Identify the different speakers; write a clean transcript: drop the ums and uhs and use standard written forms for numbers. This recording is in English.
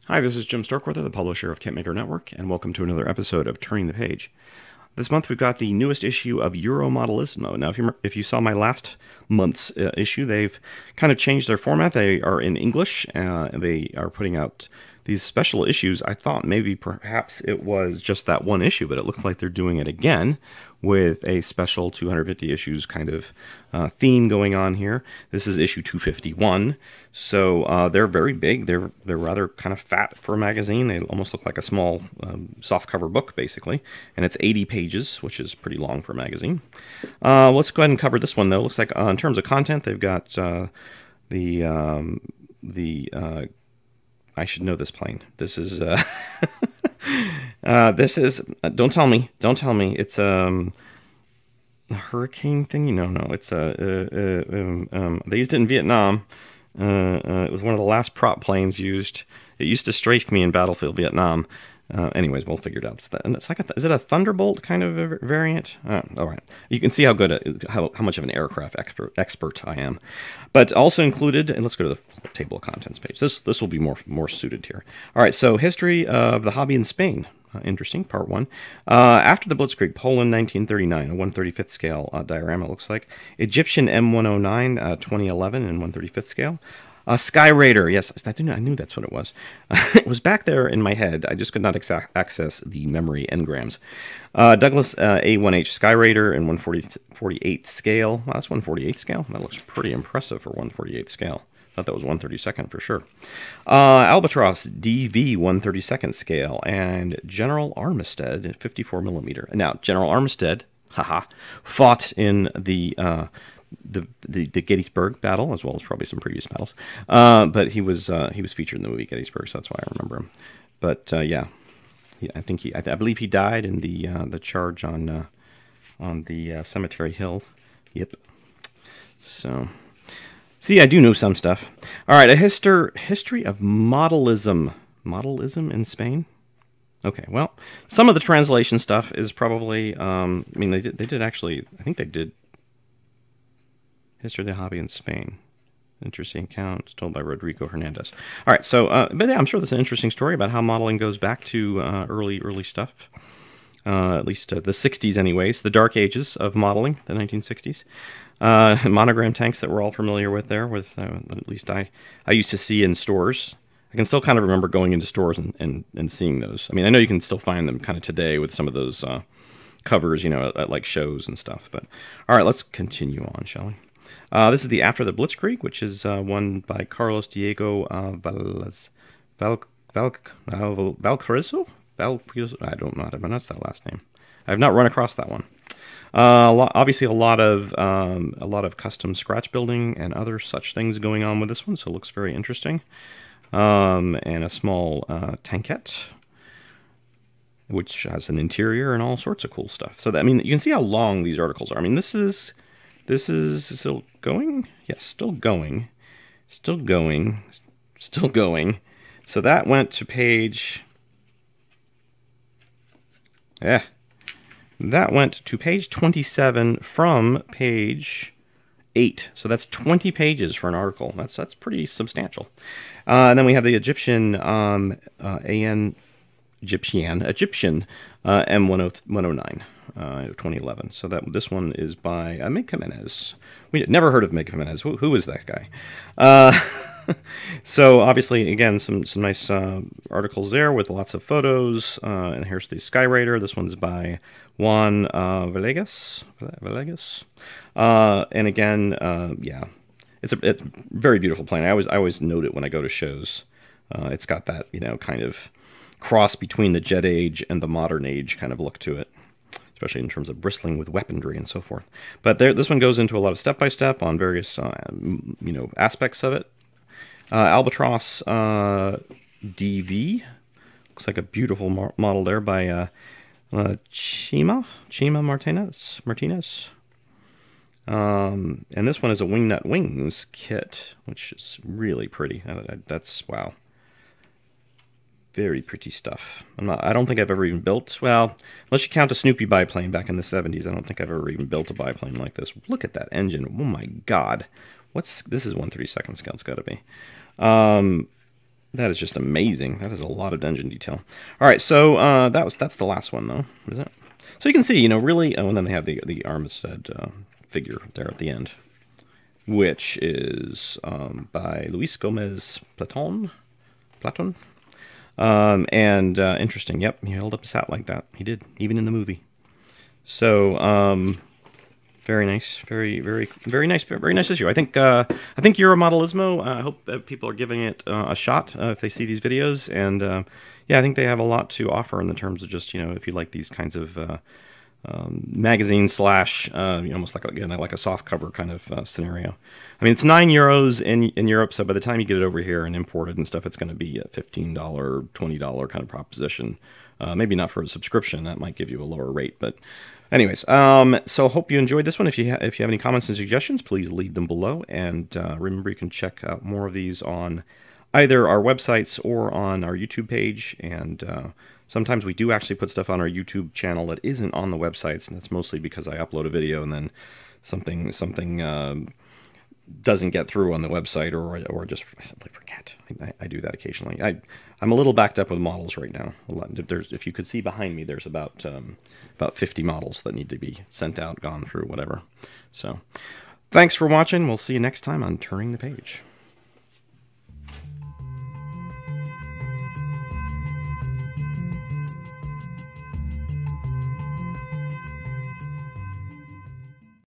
Speaker 1: Hi, this is Jim Starkweather, the publisher of KitMaker Network, and welcome to another episode of Turning the Page. This month we've got the newest issue of Modelismo. Now, if you saw my last month's issue, they've kind of changed their format. They are in English. They are putting out these special issues. I thought maybe perhaps it was just that one issue, but it looks like they're doing it again with a special 250 issues kind of theme going on here. This is issue 251, so they're very big. They're rather kind of fat for a magazine. They almost look like a small softcover book, basically, and it's 80 pages, which is pretty long for a magazine. Let's go ahead and cover this one, though. Looks like in terms of content, they've got I should know this plane. This is this is don't tell me. It's a hurricane thing. No. It's they used it in Vietnam. It was one of the last prop planes used. It used to strafe me in Battlefield Vietnam. Anyways, we'll figure it out. It's like is it a Thunderbolt kind of a variant? All right. You can see how good, how much of an aircraft expert I am. But also included, and let's go to the table of contents page. This will be more suited here. All right. So history of the hobby in Spain. Interesting. Part 1. After the Blitzkrieg, Poland, 1939, a 1/35th scale diorama. Looks like Egyptian M109, 2011, in 1/35th scale. Sky Raider, yes, I knew that's what it was. It was back there in my head. I just could not access the memory engrams. Douglas A1H Sky Raider in 1/48th scale. Wow, that's 1/48th scale. That looks pretty impressive for 1/48th scale. Thought that was 1/32nd for sure. Albatross DV 1/32nd scale, and General Armistead 54 millimeter. Now, General Armistead, fought in the Gettysburg battle, as well as probably some previous battles. But he was featured in the movie Gettysburg, so that's why I remember him. But yeah, I believe he died in the charge on the Cemetery Hill. Yep. So, see, I do know some stuff. All right, a history of modelism. Modelism in Spain. Okay, well, some of the translation stuff is probably. I mean, they did actually. I think they did. History of the hobby in Spain. Interesting account told by Rodrigo Hernandez. All right, so, but yeah, I'm sure that's an interesting story about how modeling goes back to early stuff. At least the 60s anyways, the dark ages of modeling, the 1960s. Monogram tanks that we're all familiar with there, with at least I used to see in stores. I can still kind of remember going into stores and seeing those. I mean, I know you can still find them kind of today with some of those covers, at like shows and stuff. But all right, let's continue on, shall we? This is the After the Blitzkrieg, which is one by Carlos Diego Valcrezo? I don't know how to pronounce that last name. I have not run across that one. Obviously, a lot of custom scratch building and other such things going on with this one, so it looks very interesting. And a small tankette, which has an interior and all sorts of cool stuff. So, you can see how long these articles are. I mean, this is still going? Yes, still going. Still going. Still going. So that went to page... Yeah. That went to page 27 from page 8. So that's 20 pages for an article. That's pretty substantial. And then we have the Egyptian Egyptian M109. 2011. So this one is by Meg Jimenez. We never heard of Meg Jimenez. Who is that guy? So obviously, again, some nice articles there with lots of photos. And here's the Sky Raider. This one's by Juan Villegas. And again, yeah, it's a very beautiful plane. I always note it when I go to shows. It's got that kind of cross between the Jet Age and the modern age kind of look to it, especially in terms of bristling with weaponry and so forth. But this one goes into a lot of step-by-step on various, aspects of it. Albatross DV. Looks like a beautiful model there by Chima Martinez. And this one is a Wingnut Wings kit, which is really pretty. That's, wow. Very pretty stuff. I don't think I've ever even built, well, unless you count a Snoopy biplane back in the 70s, I don't think I've ever even built a biplane like this. Look at that engine. Oh my God. This is 1/32 scale. It's got to be. That is just amazing. That is a lot of dungeon detail. All right, so that's the last one though, is it? So you can see, really, and then they have the Armistead figure there at the end, which is by Luis Gomez Platon. And interesting. Yep, he held up his hat like that. He did, even in the movie. So very nice, very nice issue. I think Euro Modelismo. I hope people are giving it a shot if they see these videos, and yeah, I think they have a lot to offer in the terms of just if you like these kinds of magazine slash almost like a soft cover kind of scenario. I mean, it's €9 in Europe, so by the time you get it over here and imported and stuff, it's going to be a $15, $20 kind of proposition. Maybe not for a subscription. That might give you a lower rate, but anyways, so hope you enjoyed this one. If you have any comments and suggestions, please leave them below. And remember, you can check out more of these on either our websites or on our YouTube page. And sometimes we do actually put stuff on our YouTube channel that isn't on the websites, and that's mostly because I upload a video and then something doesn't get through on the website, or just I simply forget. I do that occasionally. I'm a little backed up with models right now. If you could see behind me, there's about 50 models that need to be sent out, gone through, whatever. So thanks for watching. We'll see you next time on Turning the Page.